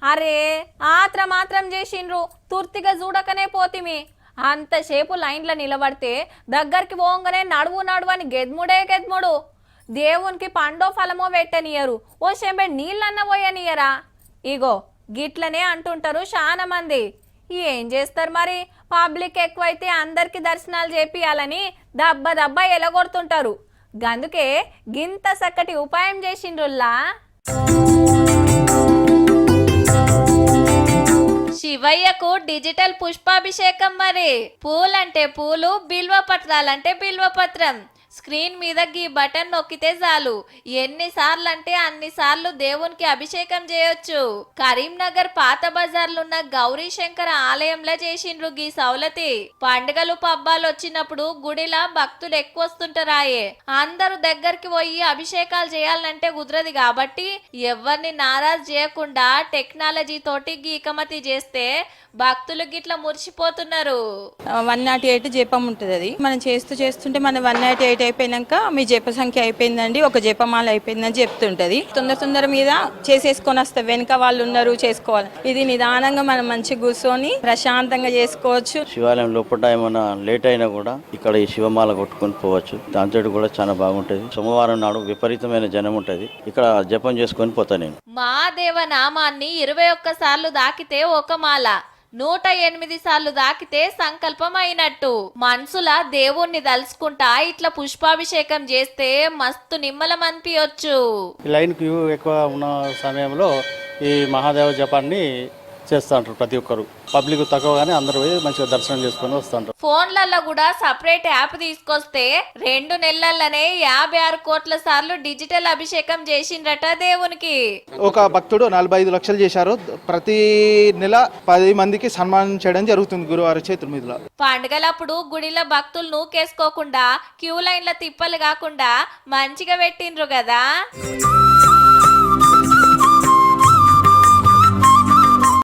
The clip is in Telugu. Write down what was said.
అరే మాత్రం చేసిండ్రు, తుర్తిగా చూడకనే పోతిమి. అంతసేపు లైన్లో నిలబడితే దగ్గరికి పోగానే నడువు నడువు అని గెద్ముడు. దేవునికి పండో ఫలమో పెట్టనియరు, ఓ చెంబె నీళ్ళన్న పోయనియరా. ఇగో గిట్లనే అంటుంటారు చాలా మంది. ఏం చేస్తారు మరి, పబ్లిక్ ఎక్కువైతే అందరికి దర్శనాలు చేపియాలని దబ్బ ఎలగొడుతుంటారు. గందుకే గింత చక్కటి ఉపాయం చేసిండ్రుల్లా. శివయ్యకు డిజిటల్ పుష్పాభిషేకం. మరి పూలంటే పూలు, బిల్వ పత్రాలంటే బిల్వపత్రం. స్క్రీన్ మీద గీ బటన్ నొక్కితే చాలు, ఎన్నిసార్లు అంటే అన్నిసార్లు దేవునికి అభిషేకం చేయొచ్చు. కరీంనగర్ పాత బజార్లున్న గౌరీ శంకర ఆలయంలో చేసిండ్రు గీ సౌలతి. పండుగలు పబ్బాలు వచ్చినప్పుడు గుడిలా భక్తులు ఎక్కువ వస్తుంటారాయే. అందరూ దగ్గరికి పోయి అభిషేకాలు చేయాలంటే కుదరదు కాబట్టి ఎవరిని నారాజు చేయకుండా టెక్నాలజీ తోటి గీకమతి చేస్తే భక్తులు గిట్లా మురిసిపోతున్నారు. 108 జపం ఉంటుంది. అది మనం చేస్తుంటే మన 108 అయిపోయినాక మీ జప సంఖ్య అయిపోయిందండి, ఒక జపమాల అయిపోయిందని చెప్తుంటది. తొందర మీద చేసేసుకొని వస్తే వెనక వాళ్ళు ఉన్నారు చేసుకోవాలి. ఇది నిదానంగా మనం మంచిగా కూర్చొని ప్రశాంతంగా చేసుకోవచ్చు. శివాలయం లోపల ఏమైనా లేట్ అయినా కూడా ఇక్కడ ఈ శివమాల కొట్టుకొని పోవచ్చు. దాంతో కూడా చాలా బాగుంటది. సోమవారం నాడు విపరీతమైన జనం ఉంటది. ఇక్కడ జపం చేసుకొని పోతా నేను. మహాదేవ నామాన్ని 21 సార్లు దాకితే ఒక మాల, 108 సార్లు దాకితే సంకల్పం అయినట్టు. మనసులా దేవుణ్ణి తలుసుకుంటా ఇట్లా పుష్పాభిషేకం చేస్తే మస్తు నిమ్మలం అనిపించొచ్చు. లైన్ క్యూ ఎక్కువ ఉన్న సమయంలో ఈ మహాదేవ జపాన్ని చేస్తుంటారు. ప్రతి ఒక్కరు పబ్లిక్ తక్కువగానే అందరూ మంచిగా దర్శనం చేసుకొని వస్తుంటారు. ఫోన్లలో కూడా సపరేట్ యాప్ తీసుకొస్తే 2 నెలల్లోనే 56 కోట్ల సార్లు డిజిటల్ అభిషేకం చేసిండ్రట దేవునికి. ఒక భక్తుడు 45 లక్షలు చేశారు. ప్రతి నెల 10 మందికి సన్మానించడం జరుగుతుంది గురువారి చేతుల మీద. పండుగలప్పుడు గుడిలో భక్తులు నూకేసుకోకుండా క్యూ లైన్ల తిప్పలు కాకుండా మంచిగా పెట్టిండ్రు కదా.